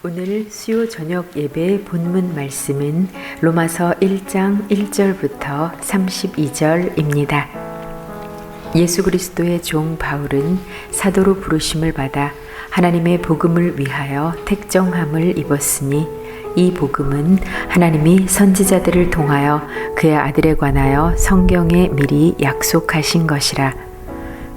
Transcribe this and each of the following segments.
오늘 수요 저녁 예배 본문 말씀은 로마서 1장 1절부터 32절입니다. 예수 그리스도의 종 바울은 사도로 부르심을 받아 하나님의 복음을 위하여 택정함을 입었으니 이 복음은 하나님이 선지자들을 통하여 그의 아들에 관하여 성경에 미리 약속하신 것이라.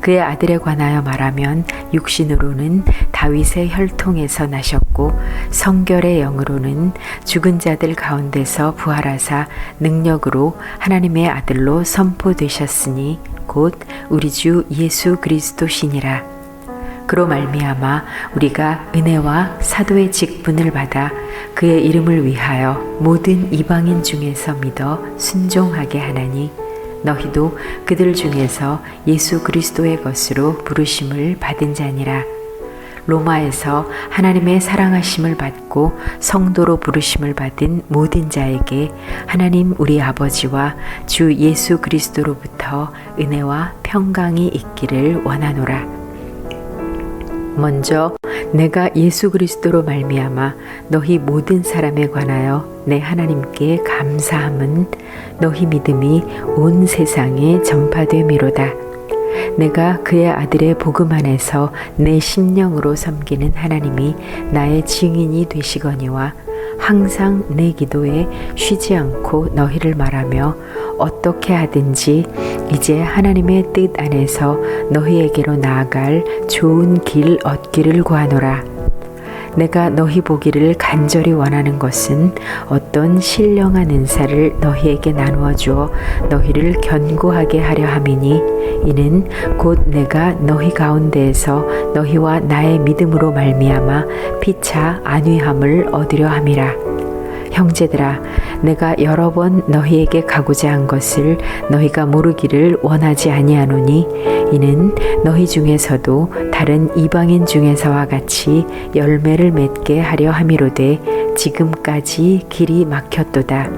그의 아들에 관하여 말하면 육신으로는 다윗의 혈통에서 나셨고 성결의 영으로는 죽은 자들 가운데서 부활하사 능력으로 하나님의 아들로 선포되셨으니 곧 우리 주 예수 그리스도시니라. 그로 말미암아 우리가 은혜와 사도의 직분을 받아 그의 이름을 위하여 모든 이방인 중에서 믿어 순종하게 하나니 너희도 그들 중에서 예수 그리스도의 것으로 부르심을 받은 자니라. 로마에서 하나님의 사랑하심을 받고 성도로 부르심을 받은 모든 자에게 하나님 우리 아버지와 주 예수 그리스도로부터 은혜와 평강이 있기를 원하노라. 먼저 내가 예수 그리스도로 말미암아 너희 모든 사람에 관하여 내 하나님께 감사함은 너희 믿음이 온 세상에 전파됨이로다. 내가 그의 아들의 복음 안에서 내 심령으로 섬기는 하나님이 나의 증인이 되시거니와 항상 내 기도에 쉬지 않고 너희를 말하며 어떻게 하든지 이제 하나님의 뜻 안에서 너희에게로 나아갈 좋은 길 얻기를 구하노라. 내가 너희 보기를 간절히 원하는 것은 어떤 신령한 은사를 너희에게 나누어 주어 너희를 견고하게 하려 함이니 이는 곧 내가 너희 가운데에서 너희와 나의 믿음으로 말미암아 피차 안위함을 얻으려 함이라. 형제들아, 내가 여러 번 너희에게 가고자 한 것을 너희가 모르기를 원하지 아니하노니 이는 너희 중에서도 다른 이방인 중에서와 같이 열매를 맺게 하려 함이로되 지금까지 길이 막혔도다.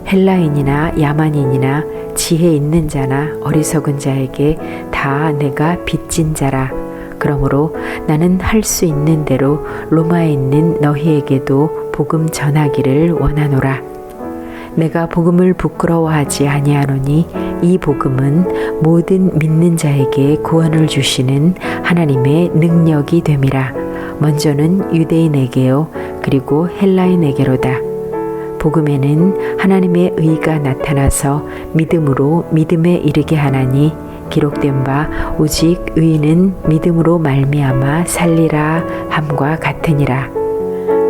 헬라인이나 야만인이나 지혜 있는 자나 어리석은 자에게 다 내가 빚진 자라. 그러므로 나는 할 수 있는 대로 로마에 있는 너희에게도 복음 전하기를 원하노라. 내가 복음을 부끄러워하지 아니하노니 이 복음은 모든 믿는 자에게 구원을 주시는 하나님의 능력이 됨이라. 먼저는 유대인에게요 그리고 헬라인에게로다. 복음에는 하나님의 의가 나타나서 믿음으로 믿음에 이르게 하나니 기록된 바 오직 의인은 믿음으로 말미암아 살리라 함과 같으니라.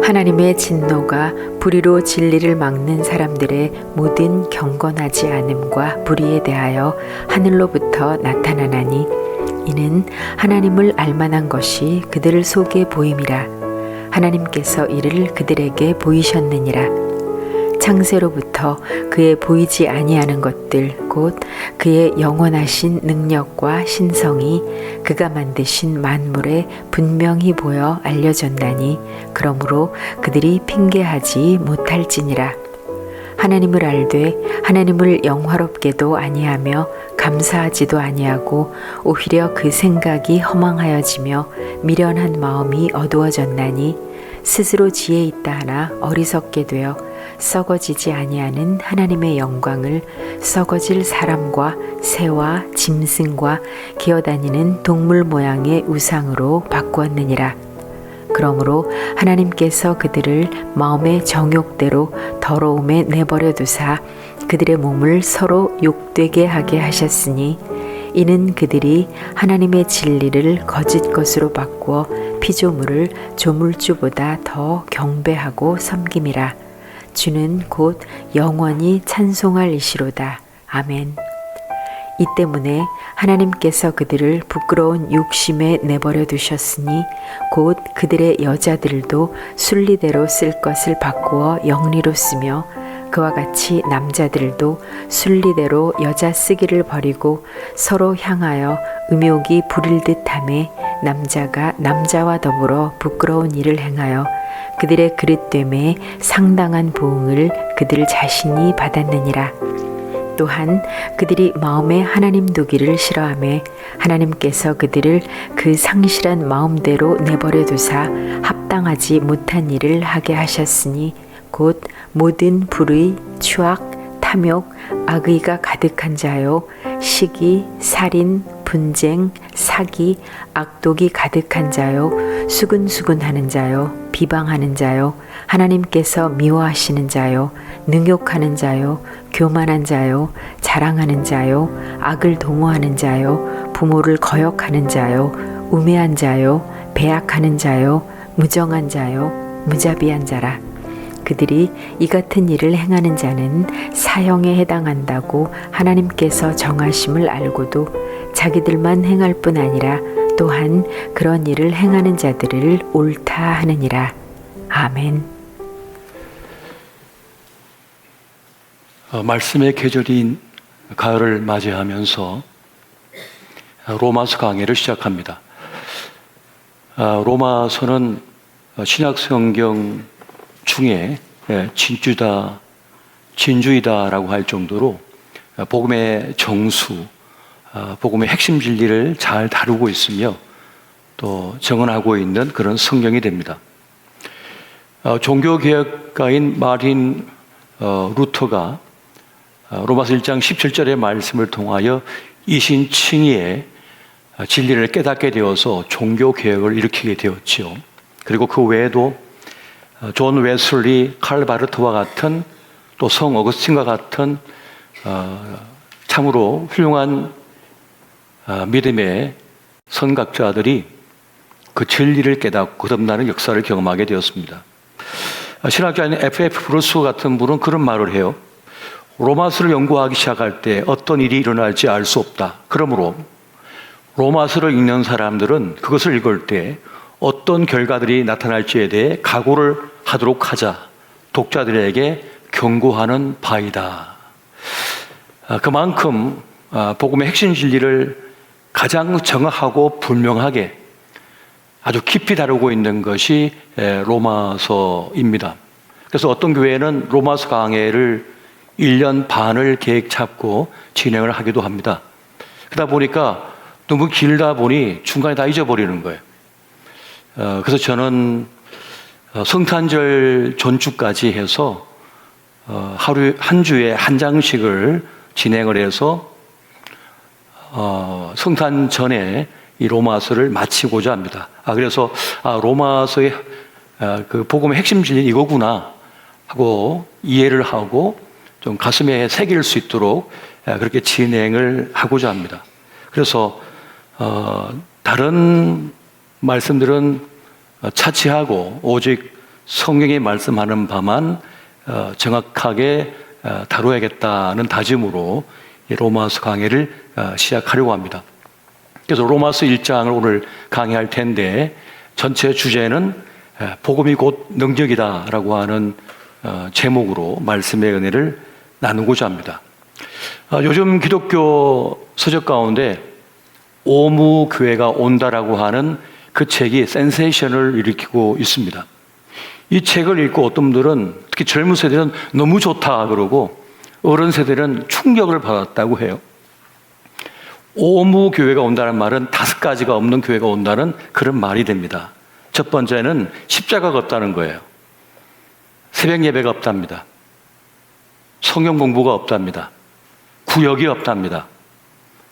하나님의 진노가 불의로 진리를 막는 사람들의 모든 경건하지 않음과 불의에 대하여 하늘로부터 나타나나니 이는 하나님을 알만한 것이 그들 속에 보임이라. 하나님께서 이를 그들에게 보이셨느니라. 창세로부터 그의 보이지 아니하는 것들 곧 그의 영원하신 능력과 신성이 그가 만드신 만물에 분명히 보여 알려졌나니 그러므로 그들이 핑계하지 못할지니라. 하나님을 알되 하나님을 영화롭게도 아니하며 감사하지도 아니하고 오히려 그 생각이 허망하여지며 미련한 마음이 어두워졌나니 스스로 지혜 있다 하나 어리석게 되어 썩어지지 아니하는 하나님의 영광을 썩어질 사람과 새와 짐승과 기어다니는 동물 모양의 우상으로 바꾸었느니라. 그러므로 하나님께서 그들을 마음의 정욕대로 더러움에 내버려 두사 그들의 몸을 서로 욕되게 하게 하셨으니 이는 그들이 하나님의 진리를 거짓 것으로 바꾸어 피조물을 조물주보다 더 경배하고 섬김이라. 주는 곧 영원히 찬송할 이시로다. 아멘. 이 때문에 하나님께서 그들을 부끄러운 욕심에 내버려 두셨으니 곧 그들의 여자들도 순리대로 쓸 것을 바꾸어 영리로 쓰며 그와 같이 남자들도 순리대로 여자 쓰기를 버리고 서로 향하여 음욕이 부릴 듯하매 남자가 남자와 더불어 부끄러운 일을 행하여 그들의 그릇됨에 상당한 보응을 그들 자신이 받았느니라. 또한 그들이 마음에 하나님 두기를 싫어하매 하나님께서 그들을 그 상실한 마음대로 내버려 두사 합당하지 못한 일을 하게 하셨으니 곧 모든 불의, 추악, 탐욕, 악의가 가득한 자요 시기, 살인, 분쟁, 사기, 악독이 가득한 자요 수근수근하는 자요 비방하는 자요 하나님께서 미워하시는 자요 능욕하는 자요 교만한 자요 자랑하는 자요 악을 동호하는 자요 부모를 거역하는 자요 우매한 자요 배약하는 자요 무정한 자요 무자비한 자라. 그들이 이 같은 일을 행하는 자는 사형에 해당한다고 하나님께서 정하심을 알고도 자기들만 행할 뿐 아니라 또한 그런 일을 행하는 자들을 옳다 하느니라. 아멘. 말씀의 계절인 가을을 맞이하면서 로마서 강해를 시작합니다. 로마서는 신약 성경 중에 진주이다라고 할 정도로 복음의 정수, 복음의 핵심 진리를 잘 다루고 있으며 또 정언하고 있는 그런 성경이 됩니다. 종교개혁가인 마틴 루터가 로마서 1장 17절의 말씀을 통하여 이신칭의의 진리를 깨닫게 되어서 종교개혁을 일으키게 되었지요. 그리고 그 외에도 존 웨슬리, 칼 바르트와 같은 또 성 어거스틴과 같은 참으로 훌륭한 믿음의 선각자들이 그 진리를 깨닫고 거듭나는 역사를 경험하게 되었습니다. 신학자인 F.F. 브루스 같은 분은 그런 말을 해요. 로마서를 연구하기 시작할 때 어떤 일이 일어날지 알 수 없다. 그러므로 로마서를 읽는 사람들은 그것을 읽을 때 어떤 결과들이 나타날지에 대해 각오를 하도록 하자. 독자들에게 경고하는 바이다. 그만큼 복음의 핵심 진리를 가장 정확하고 분명하게 아주 깊이 다루고 있는 것이 로마서입니다. 그래서 어떤 교회는 로마서 강해를 1년 반을 계획 잡고 진행을 하기도 합니다. 그러다 보니까 너무 길다 보니 중간에 다 잊어버리는 거예요. 그래서 저는 성탄절 전주까지 해서 하루 한 주에 한 장씩을 진행을 해서 성탄 전에 이 로마서를 마치고자 합니다. 그래서 로마서의 그 복음의 핵심 진리 이거구나 하고 이해를 하고 좀 가슴에 새길 수 있도록 그렇게 진행을 하고자 합니다. 그래서 다른 말씀들은 차치하고 오직 성경이 말씀하는 바만 정확하게 다뤄야겠다는 다짐으로 로마서 강해를 시작하려고 합니다. 그래서 로마서 1장을 오늘 강의할 텐데 전체 주제는 복음이 곧 능력이다라고 하는 제목으로 말씀의 은혜를 나누고자 합니다. 요즘 기독교 서적 가운데 오무교회가 온다라고 하는 그 책이 센세이션을 일으키고 있습니다. 이 책을 읽고 어떤 분들은 특히 젊은 세대는 너무 좋다 그러고 어른 세대는 충격을 받았다고 해요. 오무교회가 온다는 말은 5가지가 없는 교회가 온다는 그런 말이 됩니다. 첫 번째는 십자가가 없다는 거예요. 새벽 예배가 없답니다. 성경 공부가 없답니다. 구역이 없답니다.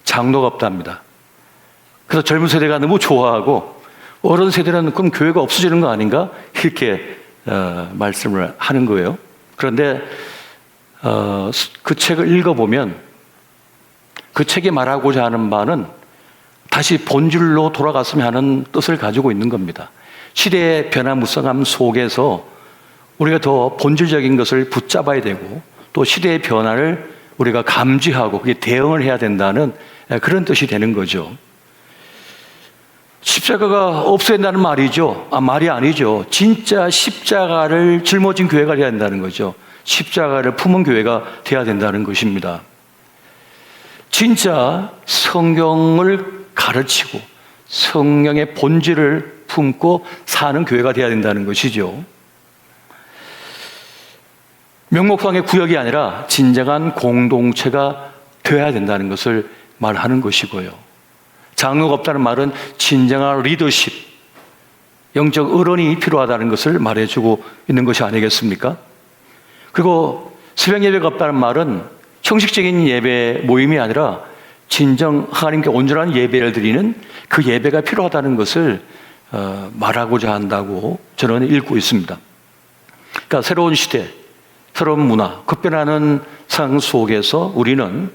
장로가 없답니다. 그래서 젊은 세대가 너무 좋아하고 어른 세대는 그럼 교회가 없어지는 거 아닌가? 이렇게 말씀을 하는 거예요. 그런데 그 책을 읽어보면 그 책이 말하고자 하는 바는 다시 본질로 돌아갔으면 하는 뜻을 가지고 있는 겁니다. 시대의 변화무쌍함 속에서 우리가 더 본질적인 것을 붙잡아야 되고 또 시대의 변화를 우리가 감지하고 그게 대응을 해야 된다는 그런 뜻이 되는 거죠. 십자가가 없어야 된다는 말이죠. 말이 아니죠. 진짜 십자가를 짊어진 교회가 돼야 된다는 거죠. 십자가를 품은 교회가 돼야 된다는 것입니다. 진짜 성경을 가르치고 성령의 본질을 품고 사는 교회가 돼야 된다는 것이죠. 명목상의 구역이 아니라 진정한 공동체가 되어야 된다는 것을 말하는 것이고요. 장로가 없다는 말은 진정한 리더십, 영적 어른이 필요하다는 것을 말해주고 있는 것이 아니겠습니까? 그리고 새벽 예배가 없다는 말은 형식적인 예배 모임이 아니라 진정 하나님께 온전한 예배를 드리는 그 예배가 필요하다는 것을 말하고자 한다고 저는 읽고 있습니다. 그러니까 새로운 시대, 새로운 문화, 급변하는 상황 속에서 우리는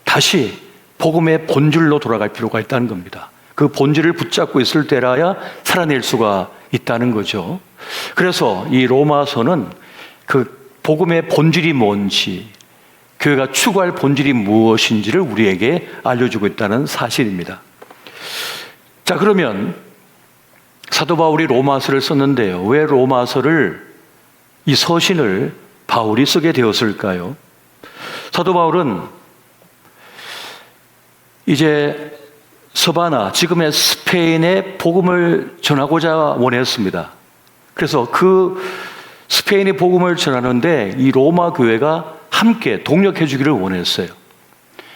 다시 복음의 본질로 돌아갈 필요가 있다는 겁니다. 그 본질을 붙잡고 있을 때라야 살아낼 수가 있다는 거죠. 그래서 이 로마서는 그 복음의 본질이 뭔지, 교회가 추구할 본질이 무엇인지를 우리에게 알려주고 있다는 사실입니다. 자, 그러면 사도 바울이 로마서를 썼는데요. 왜 로마서를, 이 서신을 바울이 쓰게 되었을까요? 사도 바울은 이제 서바나, 지금의 스페인에 복음을 전하고자 원했습니다. 그래서 그 스페인의 복음을 전하는데 이 로마 교회가 함께 동력해 주기를 원했어요.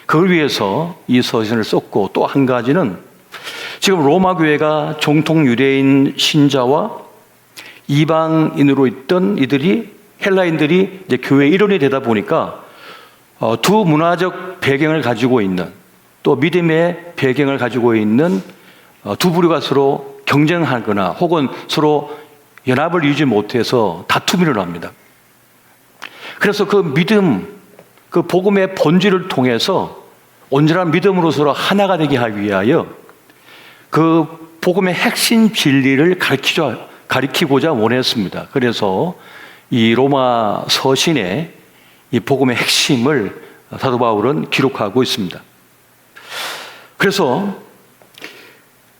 그걸 위해서 이 서신을 썼고, 또 한 가지는 지금 로마 교회가 정통 유대인 신자와 이방인으로 있던 이들이, 헬라인들이 이제 교회 일원이 되다 보니까 두 문화적 배경을 가지고 있는, 또 믿음의 배경을 가지고 있는 두 부류가 서로 경쟁하거나 혹은 서로 연합을 이루지 못해서 다툼이 일어납니다. 그래서 그 믿음, 그 복음의 본질을 통해서 온전한 믿음으로 서로 하나가 되게 하기 위하여 그 복음의 핵심 진리를 가리키고자 원했습니다. 그래서 이 로마 서신에 이 복음의 핵심을 사도 바울은 기록하고 있습니다. 그래서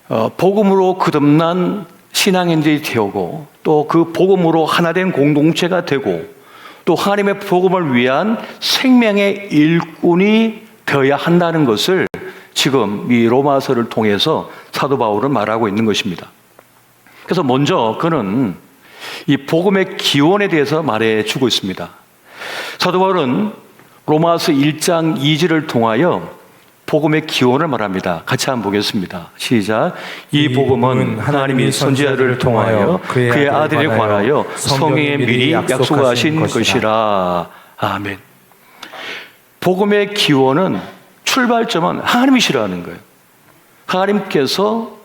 복음으로 거듭난 신앙인들이 되고, 또 그 복음으로 하나된 공동체가 되고, 또 하나님의 복음을 위한 생명의 일꾼이 되어야 한다는 것을 지금 이 로마서를 통해서 사도 바울은 말하고 있는 것입니다. 그래서 먼저 그는 이 복음의 기원에 대해서 말해주고 있습니다. 사도 바울은 로마서 1장 2절을 통하여 복음의 기원을 말합니다. 같이 한번 보겠습니다. 시작. 이 복음은 하나님이 선지자들을 통하여 그의 아들에 관하여 성경에 미리 약속하신 것이라. 아멘. 복음의 기원은, 출발점은 하나님이시라는 거예요. 하나님께서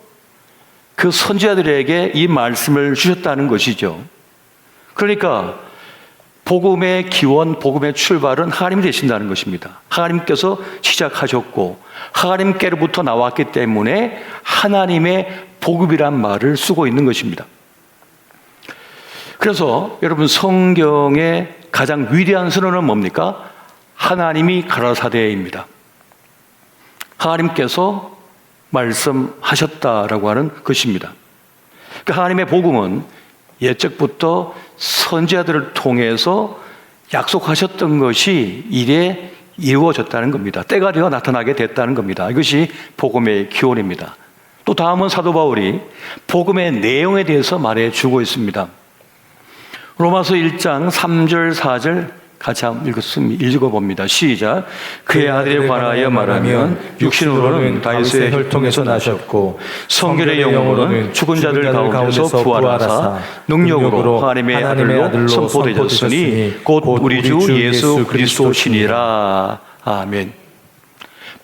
그 선지자들에게 이 말씀을 주셨다는 것이죠. 그러니까 복음의 기원, 복음의 출발은 하나님이 되신다는 것입니다. 하나님께서 시작하셨고 하나님께로부터 나왔기 때문에 하나님의 복음이란 말을 쓰고 있는 것입니다. 그래서 여러분, 성경의 가장 위대한 선언은 뭡니까? 하나님이 가라사대입니다. 하나님께서 말씀하셨다라고 하는 것입니다. 그 하나님의 복음은 옛적부터 선지자들을 통해서 약속하셨던 것이 이래 이루어졌다는 겁니다. 때가 되어 나타나게 됐다는 겁니다. 이것이 복음의 기원입니다. 또 다음은 사도 바울이 복음의 내용에 대해서 말해주고 있습니다. 로마서 1장 3절 4절 같이 한번 읽어봅니다. 시작. 그의 아들에 관하여 말하면 육신으로는 다윗의 혈통에서 나셨고 성결의 영으로는 죽은 자들 가운데서 부활하사 능력으로 하나님의 아들로 선포되셨으니 곧 우리 주 예수 그리스도시니라. 아멘.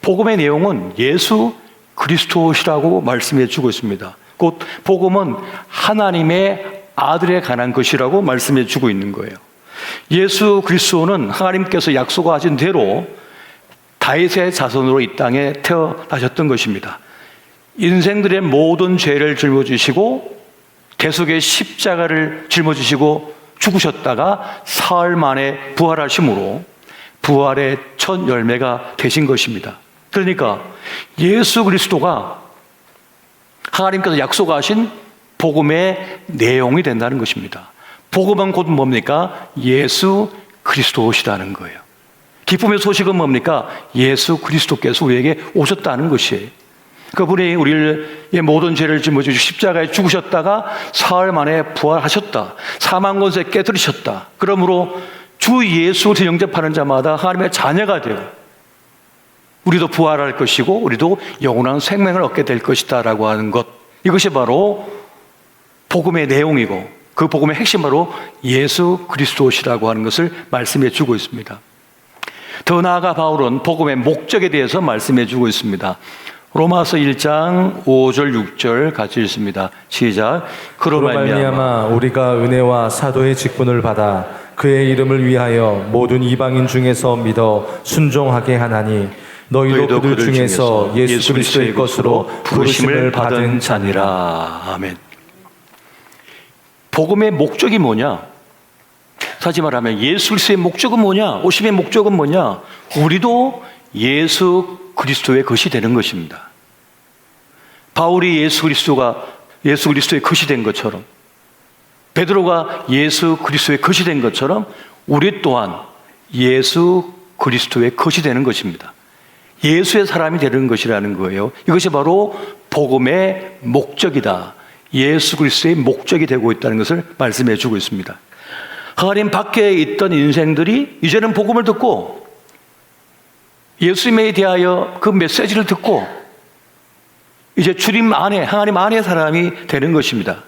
복음의 내용은 예수 그리스도시라고 말씀해 주고 있습니다. 곧 복음은 하나님의 아들에 관한 것이라고 말씀해 주고 있는 거예요. 예수 그리스도는 하나님께서 약속하신 대로 다윗의 자손으로 이 땅에 태어나셨던 것입니다. 인생들의 모든 죄를 짊어지시고 대속의 십자가를 짊어지시고 죽으셨다가 사흘 만에 부활하심으로 부활의 첫 열매가 되신 것입니다. 그러니까 예수 그리스도가 하나님께서 약속하신 복음의 내용이 된다는 것입니다. 복음은 곧 뭡니까? 예수 그리스도시다는 거예요. 기쁨의 소식은 뭡니까? 예수 그리스도께서 우리에게 오셨다는 것이에요. 그분이 우리의 모든 죄를 짊어지시고 십자가에 죽으셨다가 사흘 만에 부활하셨다. 사망 권세 깨뜨리셨다. 그러므로 주 예수를 영접하는 자마다 하나님의 자녀가 되고 우리도 부활할 것이고 우리도 영원한 생명을 얻게 될 것이다 라고 하는 것, 이것이 바로 복음의 내용이고 그 복음의 핵심 바로 예수 그리스도시라고 하는 것을 말씀해 주고 있습니다. 더 나아가 바울은 복음의 목적에 대해서 말씀해 주고 있습니다. 로마서 1장 5절 6절 같이 읽습니다. 시작. 그로 말미암아 우리가 은혜와 사도의 직분을 받아 그의 이름을 위하여 모든 이방인 중에서 믿어 순종하게 하나니 너희도 그들 중에서 예수 그리스도의 것으로 부르심을 받은 자니라. 아멘. 복음의 목적이 뭐냐? 다시 말하면 예수 그리스도의 목적은 뭐냐? 오심의 목적은 뭐냐? 우리도 예수 그리스도의 것이 되는 것입니다. 바울이 예수 그리스도의 것이 된 것처럼, 베드로가 예수 그리스도의 것이 된 것처럼 우리 또한 예수 그리스도의 것이 되는 것입니다. 예수의 사람이 되는 것이라는 거예요. 이것이 바로 복음의 목적이다. 예수 그리스도의 목적이 되고 있다는 것을 말씀해 주고 있습니다. 하나님 밖에 있던 인생들이 이제는 복음을 듣고 예수님에 대하여 그 메시지를 듣고 이제 주님 안에, 하나님 안의 사람이 되는 것입니다.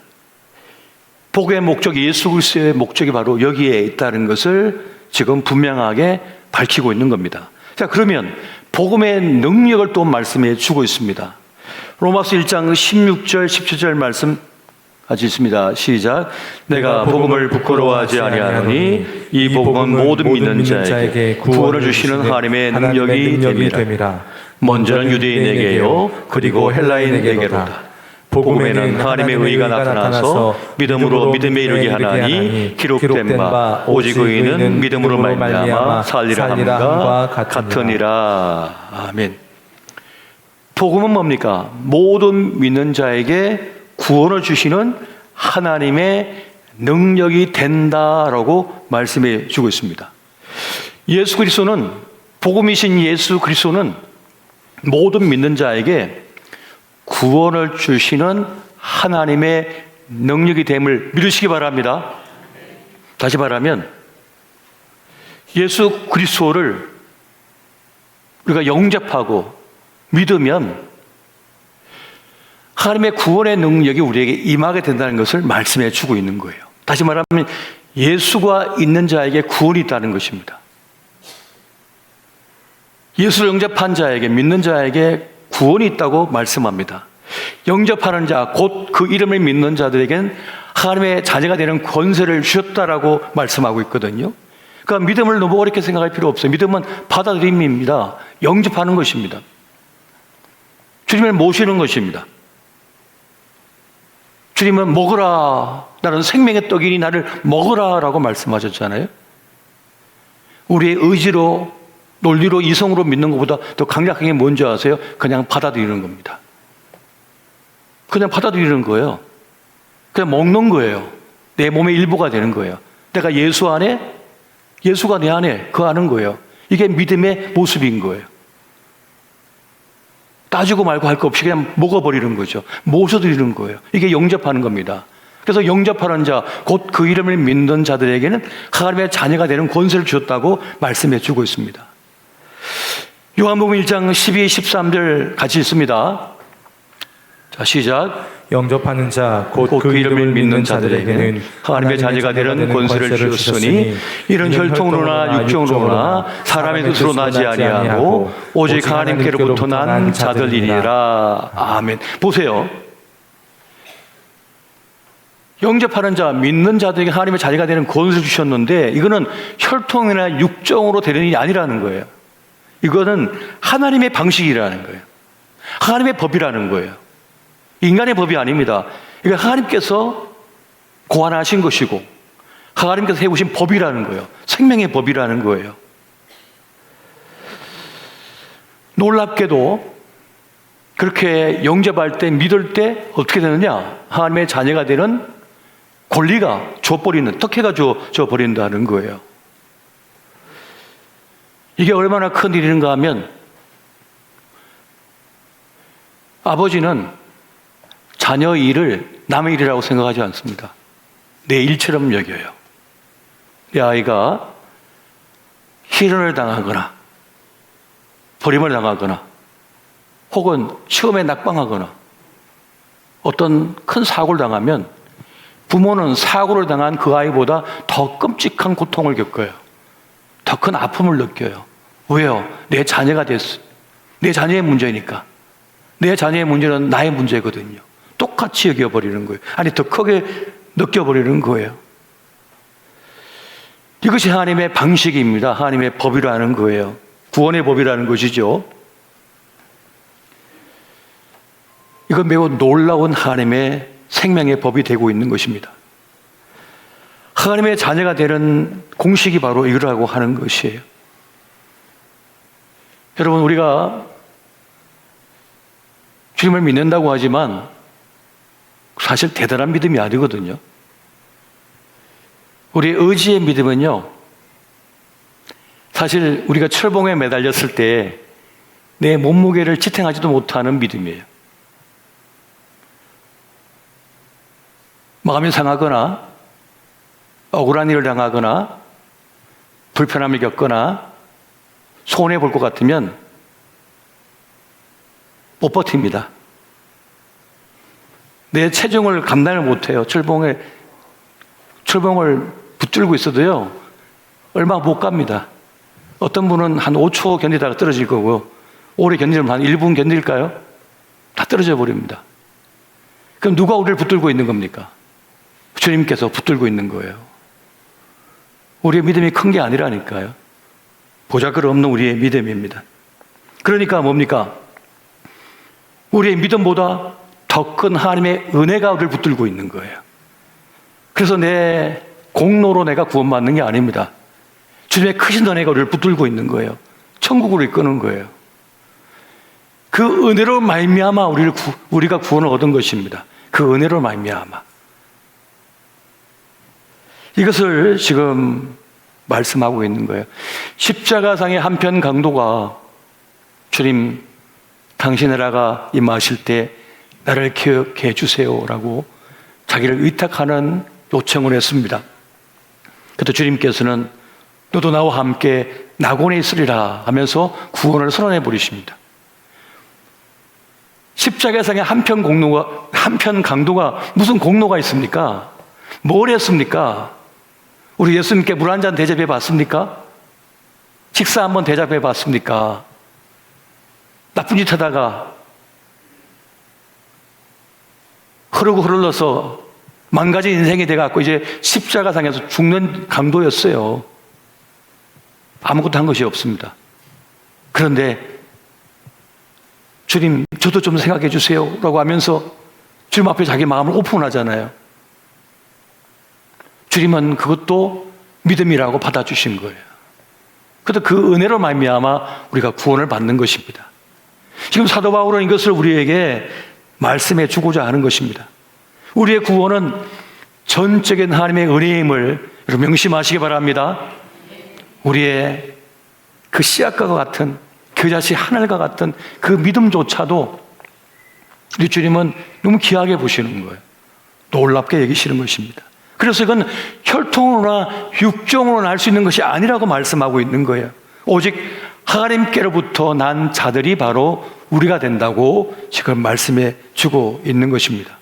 복음의 목적이, 예수 그리스도의 목적이 바로 여기에 있다는 것을 지금 분명하게 밝히고 있는 겁니다. 자, 그러면 복음의 능력을 또 말씀해 주고 있습니다. 로마서 1장 16절 17절 말씀 같이 있습니다. 시작. 내가 복음을 부끄러워하지 아니하노니 이 복음은 모든 믿는 자에게 구원을 주시는 하나님의 능력이 됨이라. 먼저는 유대인에게요 그리고 헬라인에게로다. 복음에는 하나님의 의가 나타나서 믿음으로 믿음에 이르게 하나니 기록된 바 오직 의인은 믿음으로 말미암아 살리라 함과 같으니라. 아멘. 복음은 뭡니까? 모든 믿는 자에게 구원을 주시는 하나님의 능력이 된다라고 말씀해 주고 있습니다. 예수 그리스도는, 복음이신 예수 그리스도는 모든 믿는 자에게 구원을 주시는 하나님의 능력이 됨을 믿으시기 바랍니다. 다시 말하면 예수 그리스도를 우리가 영접하고 믿으면 하나님의 구원의 능력이 우리에게 임하게 된다는 것을 말씀해 주고 있는 거예요. 다시 말하면 예수가 있는 자에게 구원이 있다는 것입니다. 예수를 영접한 자에게, 믿는 자에게 구원이 있다고 말씀합니다. 영접하는 자, 곧 그 이름을 믿는 자들에게는 하나님의 자녀가 되는 권세를 주셨다라고 말씀하고 있거든요. 그러니까 믿음을 너무 어렵게 생각할 필요 없어요. 믿음은 받아들임입니다. 영접하는 것입니다. 주님을 모시는 것입니다. 주님은 먹으라, 나는 생명의 떡이니 나를 먹으라 라고 말씀하셨잖아요. 우리의 의지로, 논리로, 이성으로 믿는 것보다 더 강력하게 뭔지 아세요? 그냥 받아들이는 겁니다. 그냥 받아들이는 거예요. 그냥 먹는 거예요. 내 몸의 일부가 되는 거예요. 내가 예수 안에, 예수가 내 안에 거하는 거예요. 이게 믿음의 모습인 거예요. 따지고 말고 할 거 없이 그냥 먹어버리는 거죠. 모셔드리는 거예요. 이게 영접하는 겁니다. 그래서 영접하는 자, 곧 그 이름을 믿는 자들에게는 하나님의 자녀가 되는 권세를 주셨다고 말씀해 주고 있습니다. 요한복음 1장 12, 13절 같이 있습니다. 자, 시작. 영접하는 자, 곧 그 이름을 믿는 자들에게는 하나님의 자녀가 되는 권세를 주셨으니 이는 혈통으로나 육정으로나 사람의 뜻으로 나지 아니하고 오직 하나님께로부터 난 자들이니라. 아멘. 보세요. 영접하는 자, 믿는 자들에게 하나님의 자녀가 되는 권세를 주셨는데 이거는 혈통이나 육정으로 되는 일이 아니라는 거예요. 이거는 하나님의 방식이라는 거예요. 하나님의 법이라는 거예요. 인간의 법이 아닙니다. 이거 하나님께서 고안하신 것이고 하나님께서 세우신 법이라는 거예요. 생명의 법이라는 거예요. 놀랍게도 그렇게 영접할 때, 믿을 때 어떻게 되느냐? 하나님의 자녀가 되는 권리가 줘버리는, 특혜가 줘버린다는 거예요. 이게 얼마나 큰 일인가 하면 아버지는 자녀 일을 남의 일이라고 생각하지 않습니다. 내 일처럼 여겨요. 내 아이가 희련을 당하거나 버림을 당하거나 혹은 시험에 낙방하거나 어떤 큰 사고를 당하면 부모는 사고를 당한 그 아이보다 더 끔찍한 고통을 겪어요. 더 큰 아픔을 느껴요. 왜요? 내 자녀가 됐어. 내 자녀의 문제니까. 내 자녀의 문제는 나의 문제거든요. 똑같이 여겨버리는 거예요. 아니, 더 크게 느껴버리는 거예요. 이것이 하나님의 방식입니다. 하나님의 법이라는 거예요. 구원의 법이라는 것이죠. 이건 매우 놀라운 하나님의 생명의 법이 되고 있는 것입니다. 하나님의 자녀가 되는 공식이 바로 이거라고 하는 것이에요. 여러분, 우리가 주님을 믿는다고 하지만 사실 대단한 믿음이 아니거든요. 우리의 의지의 믿음은요, 사실 우리가 철봉에 매달렸을 때 내 몸무게를 지탱하지도 못하는 믿음이에요. 마음이 상하거나 억울한 일을 당하거나 불편함을 겪거나 손해볼 것 같으면 못 버팁니다. 내 체중을 감당을 못해요. 철봉을 붙들고 있어도요, 얼마 못 갑니다. 어떤 분은 한 5초 견디다가 떨어질 거고, 오래 견디면 한 1분 견딜까요? 다 떨어져 버립니다. 그럼 누가 우리를 붙들고 있는 겁니까? 주님께서 붙들고 있는 거예요. 우리의 믿음이 큰 게 아니라니까요. 보잘것없는 우리의 믿음입니다. 그러니까 뭡니까? 우리의 믿음보다 더 큰 하나님의 은혜가 우리를 붙들고 있는 거예요. 그래서 내 공로로 내가 구원받는 게 아닙니다. 주님의 크신 은혜가 우리를 붙들고 있는 거예요. 천국으로 이끄는 거예요. 그 은혜로 말미암아 우리가 구원을 얻은 것입니다. 그 은혜로 말미암아. 이것을 지금 말씀하고 있는 거예요. 십자가상의 한편 강도가 주님, 당신의 나라가 임하실 때 나를 기억해 주세요라고 자기를 의탁하는 요청을 했습니다. 그때 주님께서는 너도 나와 함께 낙원에 있으리라 하면서 구원을 선언해 버리십니다. 십자가상의 한편 강도가 무슨 공로가 있습니까? 뭘 했습니까? 우리 예수님께 물 한 잔 대접해 봤습니까? 식사 한번 대접해 봤습니까? 나쁜 짓 하다가 흐르러서 망가진 인생이 돼갖고 이제 십자가상에서 죽는 강도였어요. 아무것도 한 것이 없습니다. 그런데 주님, 저도 좀 생각해 주세요 라고 하면서 주님 앞에 자기 마음을 오픈하잖아요. 주님은 그것도 믿음이라고 받아주신 거예요. 그래서 그 은혜로 말미암아 우리가 구원을 받는 것입니다. 지금 사도 바울은 이것을 우리에게 말씀해 주고자 하는 것입니다. 우리의 구원은 전적인 하나님의 은혜임을 여러분 명심하시기 바랍니다. 우리의 그 씨앗과 같은 겨자씨 하늘과 같은 그 믿음조차도 우리 주님은 너무 귀하게 보시는 거예요. 놀랍게 여기시는 것입니다. 그래서 이건 혈통으로나 육종으로나 알 수 있는 것이 아니라고 말씀하고 있는 거예요. 오직 하나님께로부터 난 자들이 바로 우리가 된다고 지금 말씀해 주고 있는 것입니다.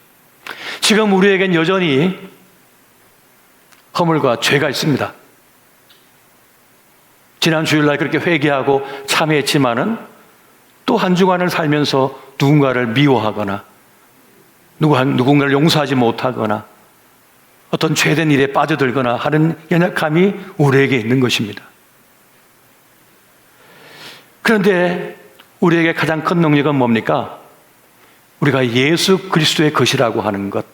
지금 우리에겐 여전히 허물과 죄가 있습니다. 지난 주일날 그렇게 회개하고 참회했지만은 또 한 주간을 살면서 누군가를 미워하거나 누군가를 용서하지 못하거나 어떤 죄된 일에 빠져들거나 하는 연약함이 우리에게 있는 것입니다. 그런데 우리에게 가장 큰 능력은 뭡니까? 우리가 예수 그리스도의 것이라고 하는 것,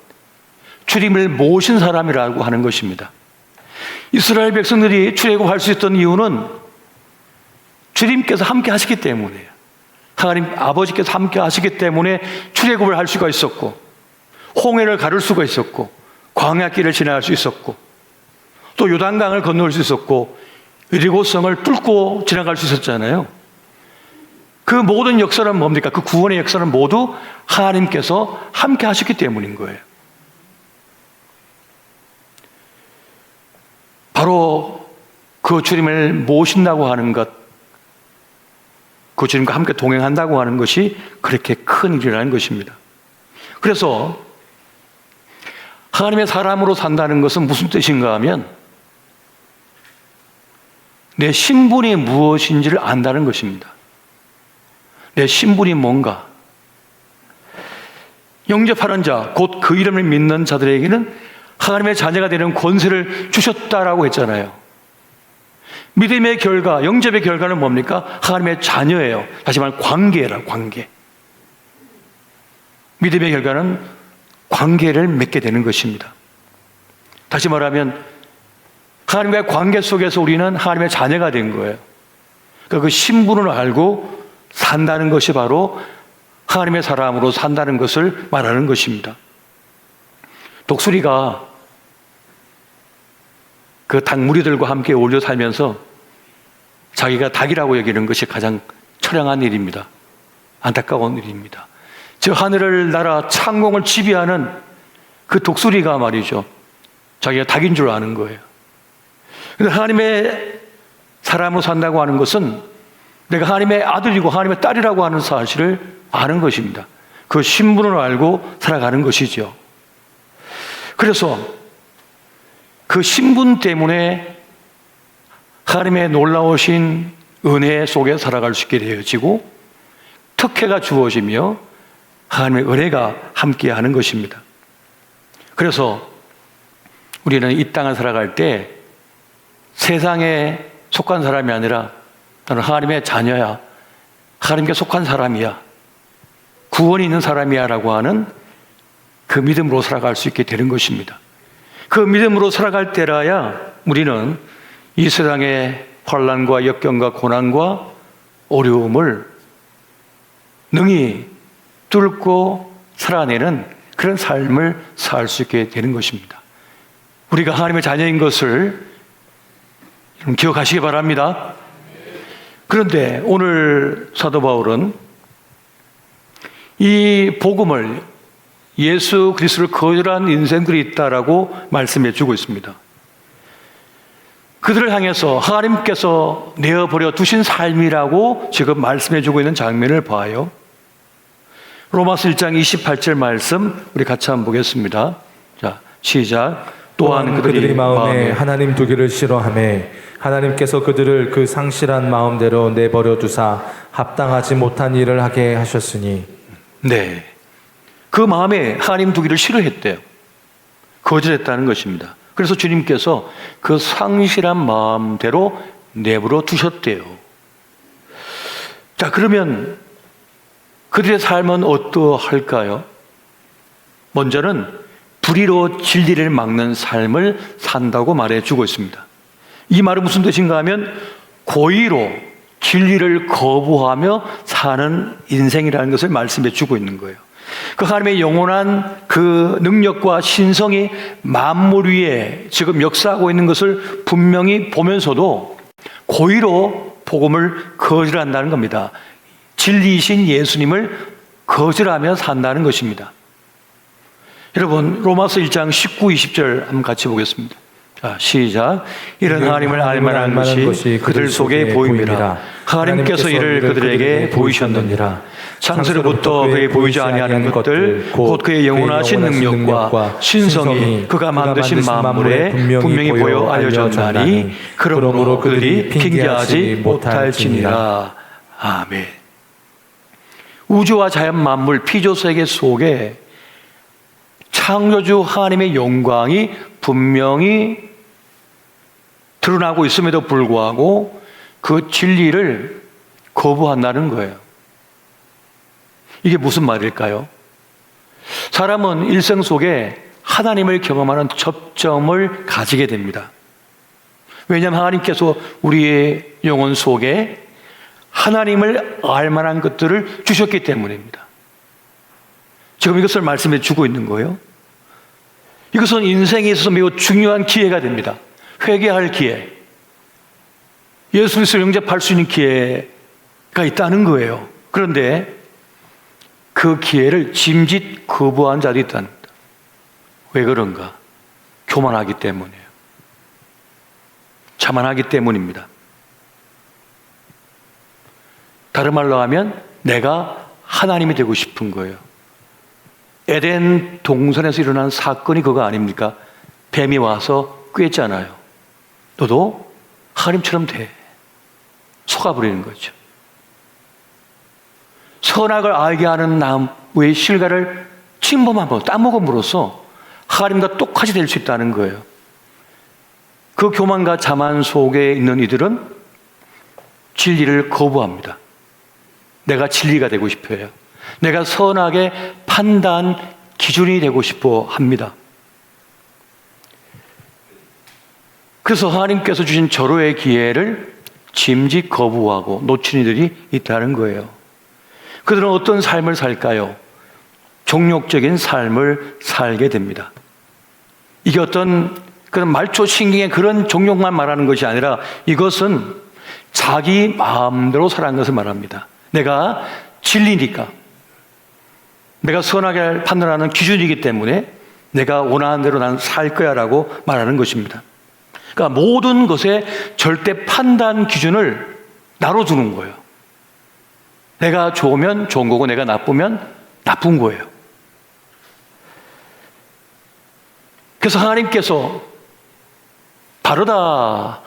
주님을 모신 사람이라고 하는 것입니다. 이스라엘 백성들이 출애굽할 수 있던 이유는 주님께서 함께 하시기 때문이에요. 하나님 아버지께서 함께 하시기 때문에 출애굽을 할 수가 있었고, 홍해를 가를 수가 있었고, 광야길을 지나갈 수 있었고, 또 요단강을 건널 수 있었고, 여리고성을 뚫고 지나갈 수 있었잖아요. 그 모든 역사는 뭡니까? 그 구원의 역사는 모두 하나님께서 함께 하셨기 때문인 거예요. 바로 그 주님을 모신다고 하는 것, 그 주님과 함께 동행한다고 하는 것이 그렇게 큰 일이라는 것입니다. 그래서 하나님의 사람으로 산다는 것은 무슨 뜻인가 하면 내 신분이 무엇인지를 안다는 것입니다. 내 신분이 뭔가. 영접하는 자, 곧 그 이름을 믿는 자들에게는 하나님의 자녀가 되는 권세를 주셨다라고 했잖아요. 믿음의 결과, 영접의 결과는 뭡니까? 하나님의 자녀예요. 다시 말하면 관계라, 관계. 믿음의 결과는 관계를 맺게 되는 것입니다. 다시 말하면 하나님과의 관계 속에서 우리는 하나님의 자녀가 된 거예요. 그러니까 그 신분을 알고 산다는 것이 바로 하나님의 사람으로 산다는 것을 말하는 것입니다. 독수리가 그 닭무리들과 함께 어울려 살면서 자기가 닭이라고 여기는 것이 가장 처량한 일입니다. 안타까운 일입니다. 저 하늘을 날아 창공을 지배하는 그 독수리가 말이죠, 자기가 닭인 줄 아는 거예요. 그런데 하나님의 사람으로 산다고 하는 것은 내가 하나님의 아들이고 하나님의 딸이라고 하는 사실을 아는 것입니다. 그 신분을 알고 살아가는 것이죠. 그래서 그 신분 때문에 하나님의 놀라우신 은혜 속에 살아갈 수 있게 되어지고 특혜가 주어지며 하나님의 은혜가 함께하는 것입니다. 그래서 우리는 이 땅을 살아갈 때 세상에 속한 사람이 아니라 나는 하나님의 자녀야, 하나님께 속한 사람이야, 구원이 있는 사람이야 라고 하는 그 믿음으로 살아갈 수 있게 되는 것입니다. 그 믿음으로 살아갈 때라야 우리는 이 세상의 환난과 역경과 고난과 어려움을 능히 뚫고 살아내는 그런 삶을 살 수 있게 되는 것입니다. 우리가 하나님의 자녀인 것을 기억하시기 바랍니다. 그런데 오늘 사도 바울은 이 복음을, 예수 그리스도를 거절한 인생들이 있다라고 말씀해 주고 있습니다. 그들을 향해서 하나님께서 내어버려 두신 삶이라고 지금 말씀해 주고 있는 장면을 봐요. 로마서 1장 28절 말씀 우리 같이 한번 보겠습니다. 자, 시작. 또한 그들이 마음에 하나님 두기를 싫어하매 하나님께서 그들을 그 상실한 마음대로 내버려 두사 합당하지 못한 일을 하게 하셨으니. 네, 그 마음에 하나님 두기를 싫어했대요. 거절했다는 것입니다. 그래서 주님께서 그 상실한 마음대로 내버려 두셨대요. 자, 그러면 그들의 삶은 어떠할까요? 먼저는 불의로 진리를 막는 삶을 산다고 말해주고 있습니다. 이 말은 무슨 뜻인가 하면 고의로 진리를 거부하며 사는 인생이라는 것을 말씀해 주고 있는 거예요. 그 하나님의 영원한 그 능력과 신성이 만물 위에 지금 역사하고 있는 것을 분명히 보면서도 고의로 복음을 거절한다는 겁니다. 진리이신 예수님을 거절하며 산다는 것입니다. 여러분, 로마서 1장 19, 20절 한번 같이 보겠습니다. 자, 시작. 이런 하나님을 알만한 것이 그들 속에 보임이라. 하나님께서 이를 그들에게 보이셨느니라. 창세로부터 그의 보이지 아니하는 것들, 곧 그의 영원하신 능력과 신성이 그가 만드신 만물에 분명히 보여 알려졌나니 그러므로 그들이 핑계하지 못할지니라. 아멘. 우주와 자연 만물 피조세계 속에 창조주 하나님의 영광이 분명히 드러나고 있음에도 불구하고 그 진리를 거부한다는 거예요. 이게 무슨 말일까요? 사람은 일생 속에 하나님을 경험하는 접점을 가지게 됩니다. 왜냐하면 하나님께서 우리의 영혼 속에 하나님을 알 만한 것들을 주셨기 때문입니다. 지금 이것을 말씀해 주고 있는 거예요. 이것은 인생에 있어서 매우 중요한 기회가 됩니다. 회개할 기회, 예수 그리스도를 영접할 수 있는 기회가 있다는 거예요. 그런데 그 기회를 짐짓 거부한 자들이 있다는 겁니다. 왜 그런가? 교만하기 때문이에요. 자만하기 때문입니다. 다른 말로 하면 내가 하나님이 되고 싶은 거예요. 에덴 동산에서 일어난 사건이 그거 아닙니까? 뱀이 와서 꿰잖아요. 너도 하나님처럼 돼. 속아버리는 거죠. 선악을 알게 하는 나무의 실과를 침범함으로 따먹음으로써 하나님과 똑같이 될 수 있다는 거예요. 그 교만과 자만 속에 있는 이들은 진리를 거부합니다. 내가 진리가 되고 싶어요. 내가 선악의 판단 기준이 되고 싶어 합니다. 그래서 하나님께서 주신 절호의 기회를 짐짓 거부하고 놓친 이들이 있다는 거예요. 그들은 어떤 삶을 살까요? 종욕적인 삶을 살게 됩니다. 이게 어떤 그런 말초 신경의 그런 종욕만 말하는 것이 아니라 이것은 자기 마음대로 살아가는 것을 말합니다. 내가 진리니까, 내가 선하게 판단하는 기준이기 때문에 내가 원하는 대로 난 살 거야 라고 말하는 것입니다. 그러니까 모든 것의 절대 판단 기준을 나로 두는 거예요. 내가 좋으면 좋은 거고 내가 나쁘면 나쁜 거예요. 그래서 하나님께서 바르다,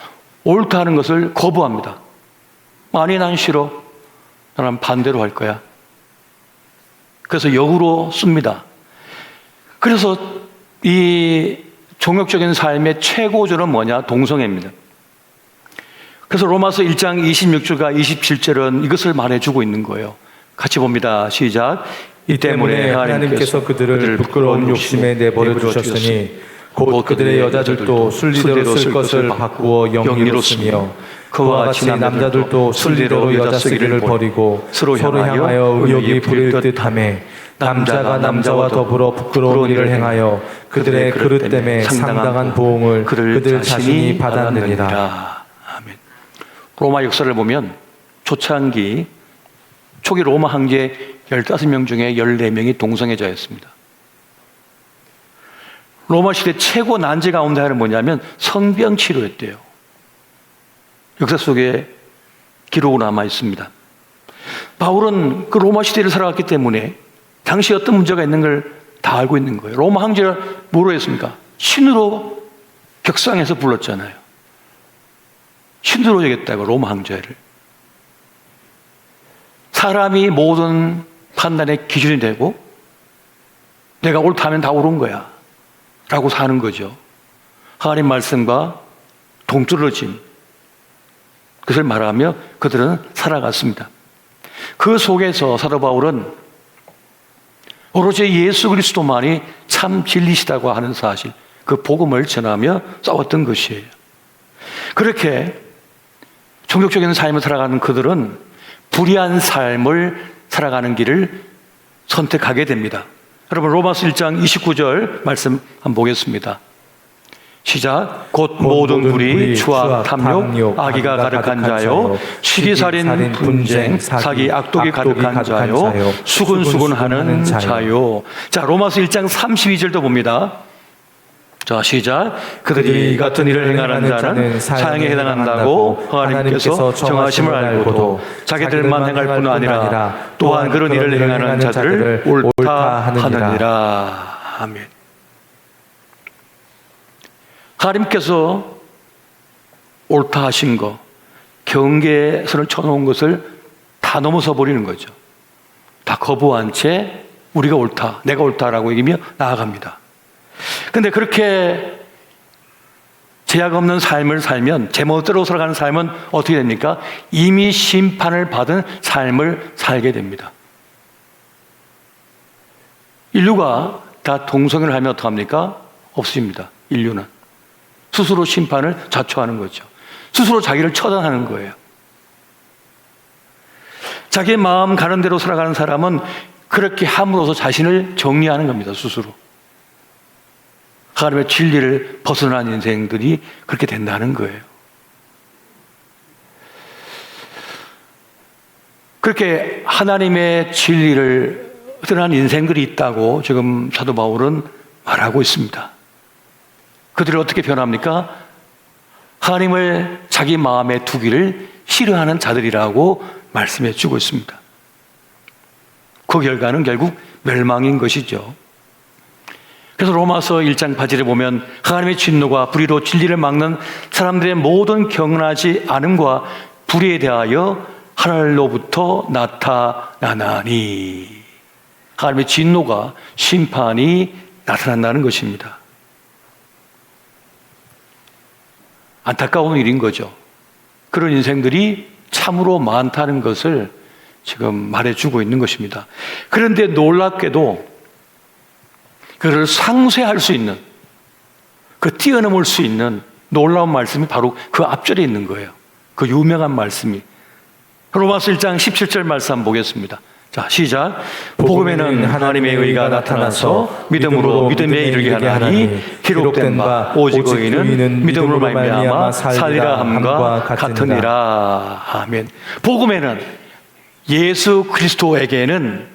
옳다 하는 것을 거부합니다. 아니, 난 싫어. 나는 반대로 할 거야. 그래서 역으로 씁니다. 그래서 이 종욕적인 삶의 최고조는 뭐냐? 동성애입니다. 그래서 로마서 1장 26절과 27절은 이것을 말해주고 있는 거예요. 같이 봅니다. 시작. 이 때문에 하나님께서 그들을 부끄러운 욕심에 내버려 두셨으니 곧 그들의 여자들도 순리대로 쓸 것을 바꾸어 영리로 쓰며 그와 같이 남자들도 순리대로 여자 쓰기를 버리고 서로 향하여 의욕이 부릴 듯하며 남자가 남자와 더불어 부끄러운 일을 행하여 그들의 그릇 때문에 상당한 보응을 그들 자신이 받았느니라. 아멘. 로마 역사를 보면 초창기 초기 로마 황제 15명 중에 14명이 동성애자였습니다. 로마 시대 최고 난제 가운데 하나는 뭐냐면 성병 치료였대요. 역사 속에 기록으로 남아 있습니다. 바울은 그 로마 시대를 살아갔기 때문에 당시 어떤 문제가 있는 걸 다 알고 있는 거예요. 로마 황제를 뭐로 했습니까? 신으로 격상해서 불렀잖아요. 신으로 여겼다고, 로마 황제를. 사람이 모든 판단의 기준이 되고 내가 옳다면 다 옳은 거야 라고 사는 거죠. 하나님 말씀과 동떨어진 그것을 말하며 그들은 살아갔습니다. 그 속에서 사도 바울은 오로지 예수 그리스도만이 참 진리시다고 하는 사실, 그 복음을 전하며 싸웠던 것이에요. 그렇게 종교적인 삶을 살아가는 그들은 불의한 삶을 살아가는 길을 선택하게 됩니다. 여러분, 로마서 1장 29절 말씀 한번 보겠습니다. 시작. 곧 모든 불의, 추악, 탐욕, 악의가 가득한 자요, 시기살인, 분쟁, 사기, 악독이 가득한 자요, 수근수근하는 자요. 자, 로마서 1장 32절도 봅니다. 자, 시작. 그들이 이 같은 일을 행하는 자는 사형에 해당한다고 하나님께서 정하심을 알고도 자기들만 행할 뿐 아니라 또한 그런 일을 행하는 자들을 옳다 하느니라. 아멘. 하나님께서 옳다 하신 거, 경계선을 쳐놓은 것을 다 넘어서 버리는 거죠. 다 거부한 채 우리가 옳다, 내가 옳다라고 얘기하며 나아갑니다. 근데 그렇게 제약 없는 삶을 살면, 제멋대로 살아가는 삶은 어떻게 됩니까? 이미 심판을 받은 삶을 살게 됩니다. 인류가 다 동성애를 하면 어떡합니까? 없습니다. 인류는 스스로 심판을 자초하는 거죠. 스스로 자기를 처단하는 거예요. 자기의 마음 가는 대로 살아가는 사람은 그렇게 함으로써 자신을 정리하는 겁니다. 스스로. 하나님의 진리를 벗어난 인생들이 그렇게 된다는 거예요. 그렇게 하나님의 진리를 드러난 인생들이 있다고 지금 사도 바울은 말하고 있습니다. 그들이 어떻게 변합니까? 하나님을 자기 마음에 두기를 싫어하는 자들이라고 말씀해 주고 있습니다. 그 결과는 결국 멸망인 것이죠. 그래서 로마서 1장 8절에 보면 하나님의 진노가 불의로 진리를 막는 사람들의 모든 경건하지 않음과 불의에 대하여 하늘로부터 나타나나니, 하나님의 진노가, 심판이 나타난다는 것입니다. 안타까운 일인 거죠. 그런 인생들이 참으로 많다는 것을 지금 말해주고 있는 것입니다. 그런데 놀랍게도 그를 상쇄할 수 있는, 그 뛰어넘을 수 있는 놀라운 말씀이 바로 그 앞절에 있는 거예요. 그 유명한 말씀이. 로마서 1장 17절 말씀 한번 보겠습니다. 자, 시작. 복음에는 하나님의 의가 나타나서 믿음으로 믿음에 이르게 하나니, 기록된 바 오직 의인은 믿음으로 말미암아 살리라 함과 같으니라. 아멘. 복음에는, 예수 그리스도에게는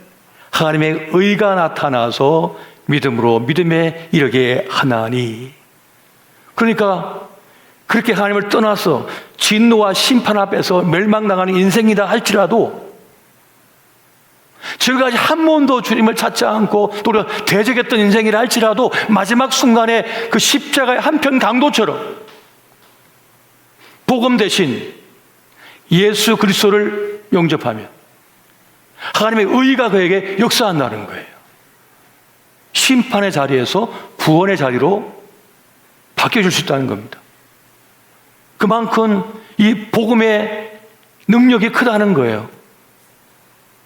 하나님의 의가 나타나서 믿음으로 믿음에 이르게 하나니. 그러니까 그렇게 하나님을 떠나서 진노와 심판 앞에서 멸망당하는 인생이다 할지라도, 지금까지 한 번도 주님을 찾지 않고 또 대적했던 인생이라 할지라도 마지막 순간에 그 십자가의 한편 강도처럼 복음 대신 예수 그리스도를 영접하면 하나님의 의가 그에게 역사한다는 거예요. 심판의 자리에서 구원의 자리로 바뀌어줄 수 있다는 겁니다. 그만큼 이 복음의 능력이 크다는 거예요.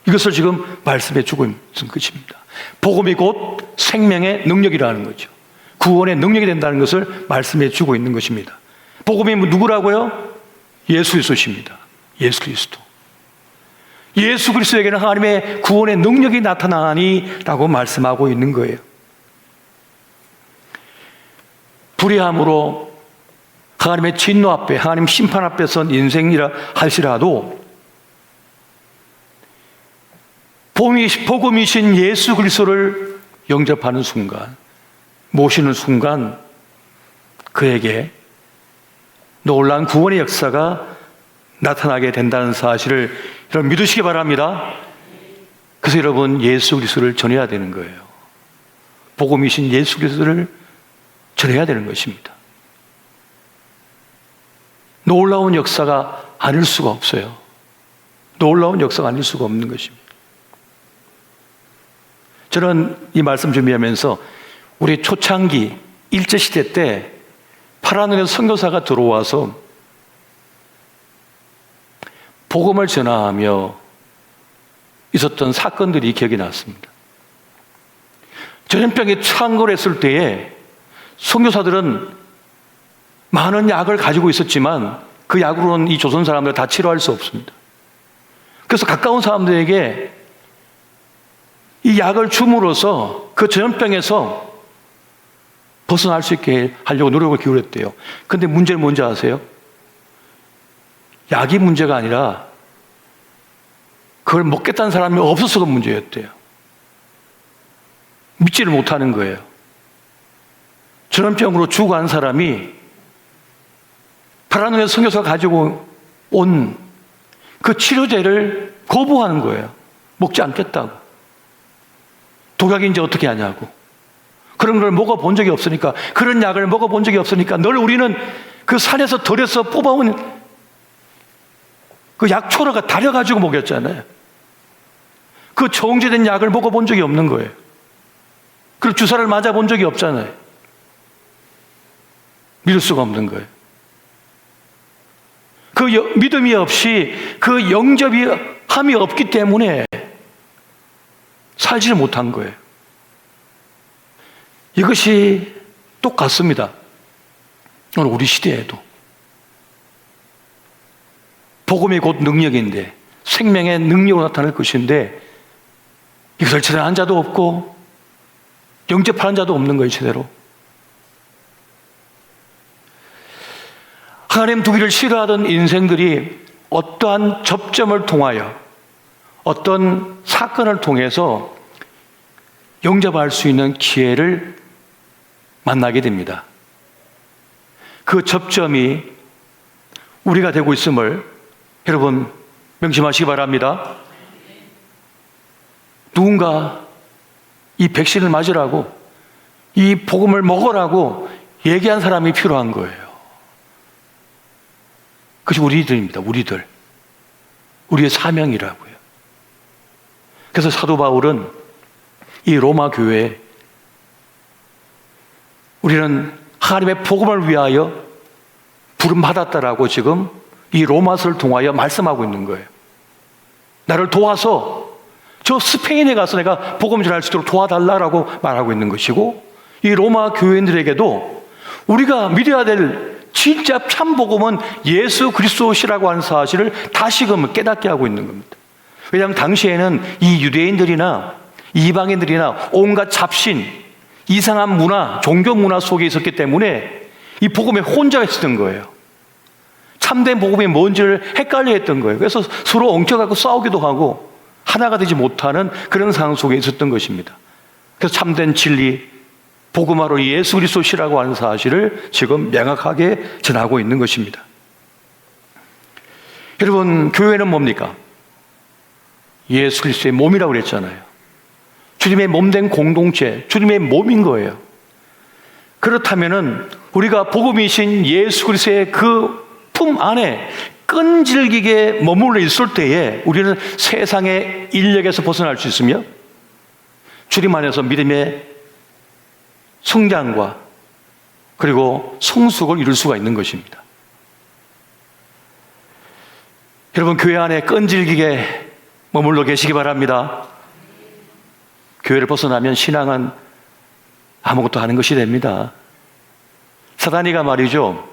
이것을 지금 말씀해 주고 있는 것입니다. 복음이 곧 생명의 능력이라는 거죠. 구원의 능력이 된다는 것을 말씀해 주고 있는 것입니다. 복음이 누구라고요? 예수 그리스도십니다. 예수 그리스도. 예수 그리스도에게는 하나님의 구원의 능력이 나타나니 라고 말씀하고 있는 거예요. 불의함으로 하나님의 진노 앞에, 하나님 심판 앞에 선 인생이라 할지라도 복음이신 예수 그리스도를 영접하는 순간, 모시는 순간 그에게 놀라운 구원의 역사가 나타나게 된다는 사실을 여러분 믿으시기 바랍니다. 그래서 여러분 예수 그리스도를 전해야 되는 거예요. 복음이신 예수 그리스도를 전해야 되는 것입니다. 놀라운 역사가 아닐 수가 없어요. 놀라운 역사가 아닐 수가 없는 것입니다. 저는 이 말씀 준비하면서 우리 초창기 일제시대 때 파란눈의 선교사가 들어와서 복음을 전하며 있었던 사건들이 기억이 났습니다. 전염병에 창궐했을 때에 선교사들은 많은 약을 가지고 있었지만 그 약으로는 이 조선 사람들을 다 치료할 수 없습니다. 그래서 가까운 사람들에게 이 약을 줌으로써 그 전염병에서 벗어날 수 있게 하려고 노력을 기울였대요. 그런데 문제는 뭔지 아세요? 약이 문제가 아니라 그걸 먹겠다는 사람이 없어서가 문제였대요. 믿지를 못하는 거예요. 전염병으로 죽어간 사람이 파란눈의 선교사가 가지고 온 그 치료제를 거부하는 거예요. 먹지 않겠다고. 독약인지 어떻게 하냐고. 그런 걸 먹어본 적이 없으니까, 그런 약을 먹어본 적이 없으니까 늘 우리는 그 산에서 들여서 뽑아온 그 약초로가 달여가지고 먹였잖아요. 그 정제된 약을 먹어본 적이 없는 거예요. 그리고 주사를 맞아본 적이 없잖아요. 믿을 수가 없는 거예요. 그 믿음이 없이, 그 영접함이 없기 때문에 살지를 못한 거예요. 이것이 똑같습니다. 오늘 우리 시대에도. 복음이 곧 능력인데, 생명의 능력으로 나타날 것인데, 이것을 전하는 자도 없고 영접하는 자도 없는 거예요. 제대로. 하나님 두기를 싫어하던 인생들이 어떠한 접점을 통하여, 어떤 사건을 통해서 영접할 수 있는 기회를 만나게 됩니다. 그 접점이 우리가 되고 있음을 여러분 명심하시기 바랍니다. 누군가 이 백신을 맞으라고, 이 복음을 먹으라고 얘기한 사람이 필요한 거예요. 그것이 우리들입니다. 우리의 사명이라고요. 그래서 사도 바울은 이 로마 교회에 우리는 하나님의 복음을 위하여 부름받았다라고 지금 이 로마서를 통하여 말씀하고 있는 거예요. 나를 도와서 저 스페인에 가서 내가 복음 전할 수 있도록 도와달라라고 말하고 있는 것이고, 이 로마 교회인들에게도 우리가 믿어야 될 진짜 참 복음은 예수 그리스도시라고 하는 사실을 다시금 깨닫게 하고 있는 겁니다. 왜냐하면 당시에는 이 유대인들이나 이방인들이나 온갖 잡신, 이상한 문화, 종교 문화 속에 있었기 때문에 이 복음에 혼자 있었던 거예요. 참된 복음이 뭔지를 헷갈려 했던 거예요. 그래서 서로 엉켜갖고 싸우기도 하고 하나가 되지 못하는 그런 상황 속에 있었던 것입니다. 그래서 참된 진리, 복음화로 예수 그리스도시라고 하는 사실을 지금 명확하게 전하고 있는 것입니다. 여러분, 교회는 뭡니까? 예수 그리스도의 몸이라고 그랬잖아요. 주님의 몸된 공동체, 주님의 몸인 거예요. 그렇다면은 우리가 복음이신 예수 그리스도의 그 품 안에 끈질기게 머물러 있을 때에 우리는 세상의 인력에서 벗어날 수 있으며 주님 안에서 믿음의 성장과 그리고 성숙을 이룰 수가 있는 것입니다. 여러분, 교회 안에 끈질기게 머물러 계시기 바랍니다. 교회를 벗어나면 신앙은 아무것도 하는 것이 됩니다. 사단이가 말이죠,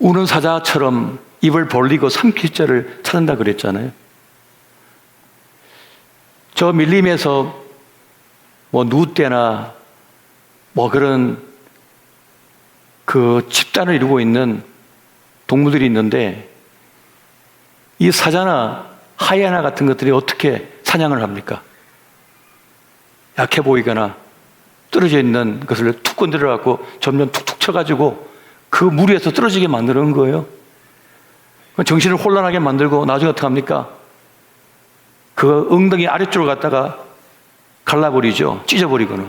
우는 사자처럼 입을 벌리고 삼킬 자를 찾는다 그랬잖아요. 저 밀림에서 누떼나 그런 그 집단을 이루고 있는 동물들이 있는데, 이 사자나 하이에나 같은 것들이 어떻게 사냥을 합니까? 약해 보이거나 떨어져 있는 것을 툭 건드려 갖고 전면 툭툭 쳐가지고 그 무리에서 떨어지게 만드는 거예요. 정신을 혼란하게 만들고 나중에 어떻게 합니까? 그 엉덩이 아래쪽으로 갖다가 갈라버리죠. 찢어버리거나.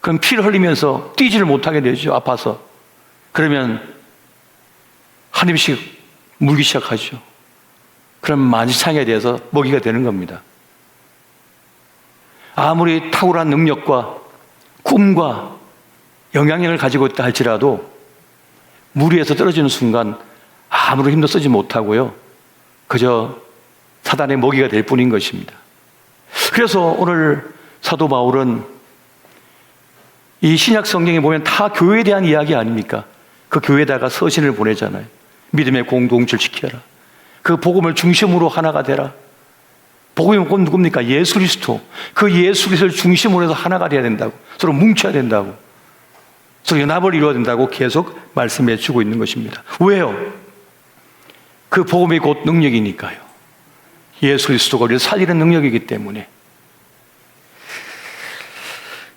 그럼 피를 흘리면서 뛰지를 못하게 되죠. 아파서. 그러면 한 입씩 물기 시작하죠. 그럼 만지창에 대해서 먹이가 되는 겁니다. 아무리 탁월한 능력과 꿈과 영향력을 가지고 있다 할지라도 무리에서 떨어지는 순간 아무런 힘도 쓰지 못하고요, 그저 사단의 먹이가 될 뿐인 것입니다. 그래서 오늘 사도 바울은 이 신약 성경에 보면 다 교회에 대한 이야기 아닙니까? 그 교회에다가 서신을 보내잖아요. 믿음의 공동체를 지켜라. 그 복음을 중심으로 하나가 되라. 복음이 누굽니까? 예수 그리스도. 그 예수 그리스도를 중심으로 해서 하나가 돼야 된다고. 서로 뭉쳐야 된다고. 서로 연합을 이루어야 된다고 계속 말씀해 주고 있는 것입니다. 왜요? 그 복음이 곧 능력이니까요. 예수 그리스도가 우리를 살리는 능력이기 때문에.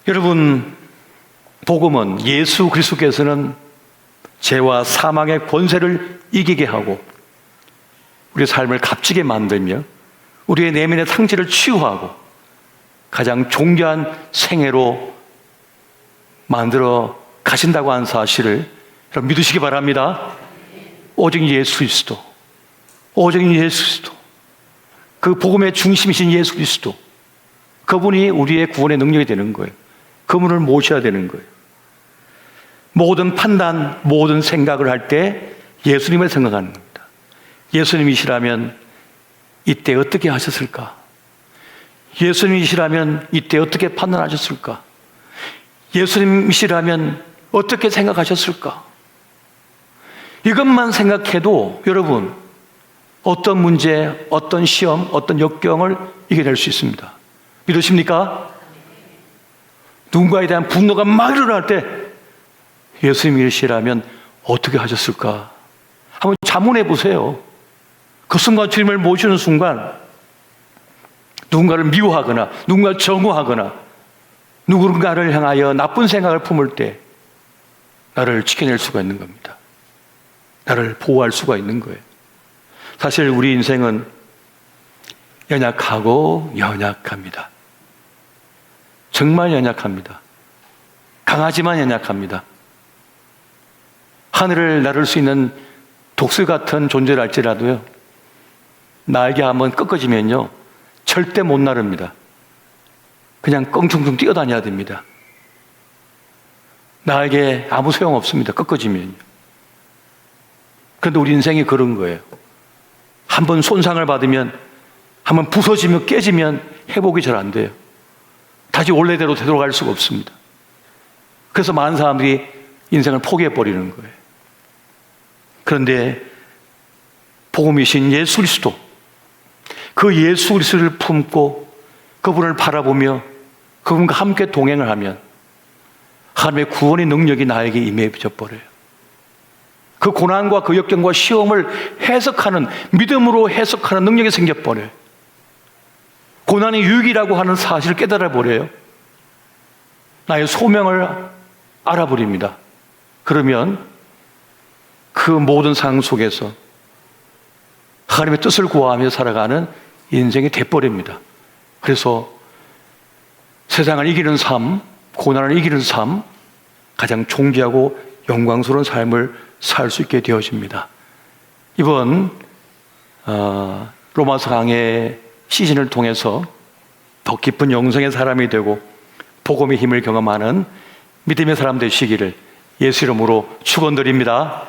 여러분, 복음은 예수 그리스도께서는 죄와 사망의 권세를 이기게 하고 우리의 삶을 값지게 만들며 우리의 내면의 상처를 치유하고 가장 존귀한 생애로 만들어 가신다고 하는 사실을 여러분 믿으시기 바랍니다. 오직 예수 그리스도, 오직 예수 그리스도, 그 복음의 중심이신 예수 그리스도, 그분이 우리의 구원의 능력이 되는 거예요. 그분을 모셔야 되는 거예요. 모든 판단, 모든 생각을 할 때 예수님을 생각하는 겁니다. 예수님이시라면 이때 어떻게 하셨을까? 예수님이시라면 이때 어떻게 판단하셨을까? 예수님이시라면 어떻게 생각하셨을까? 이것만 생각해도 여러분, 어떤 문제, 어떤 시험, 어떤 역경을 이겨낼 수 있습니다. 믿으십니까? 누군가에 대한 분노가 막 일어날 때 예수님이시라면 어떻게 하셨을까? 한번 자문해 보세요. 그 순간 주님을 모시는 순간 누군가를 미워하거나 누군가를 정오하거나 누군가를 향하여 나쁜 생각을 품을 때 나를 지켜낼 수가 있는 겁니다. 나를 보호할 수가 있는 거예요. 사실 우리 인생은 연약하고 연약합니다. 정말 연약합니다. 강하지만 연약합니다. 하늘을 나를 수 있는 독수 같은 존재랄지라도요, 나에게 한번 꺾어지면요 절대 못 나릅니다. 그냥 껑충충 뛰어다녀야 됩니다. 나에게 아무 소용없습니다. 꺾어지면요. 그런데 우리 인생이 그런 거예요. 한번 손상을 받으면, 한번 부서지면, 깨지면 회복이 잘 안 돼요. 다시 원래대로 되돌아갈 수가 없습니다. 그래서 많은 사람들이 인생을 포기해버리는 거예요. 그런데 복음이신 예수 그리스도, 그 예수 그리스도를 품고 그분을 바라보며 그분과 함께 동행을 하면 하나님의 구원의 능력이 나에게 임해져 버려요. 그 고난과 그 역경과 시험을 해석하는, 믿음으로 해석하는 능력이 생겨버려요. 고난이 유익이라고 하는 사실을 깨달아 버려요. 나의 소명을 알아버립니다. 그러면 그 모든 상황 속에서 하나님의 뜻을 구하며 살아가는 인생이 돼버립니다. 그래서 세상을 이기는 삶, 고난을 이기는 삶, 가장 존귀하고 영광스러운 삶을 살 수 있게 되어집니다. 이번 로마서 강해 시즌을 통해서 더 깊은 영성의 사람이 되고 복음의 힘을 경험하는 믿음의 사람 되시기를 예수 이름으로 축원드립니다.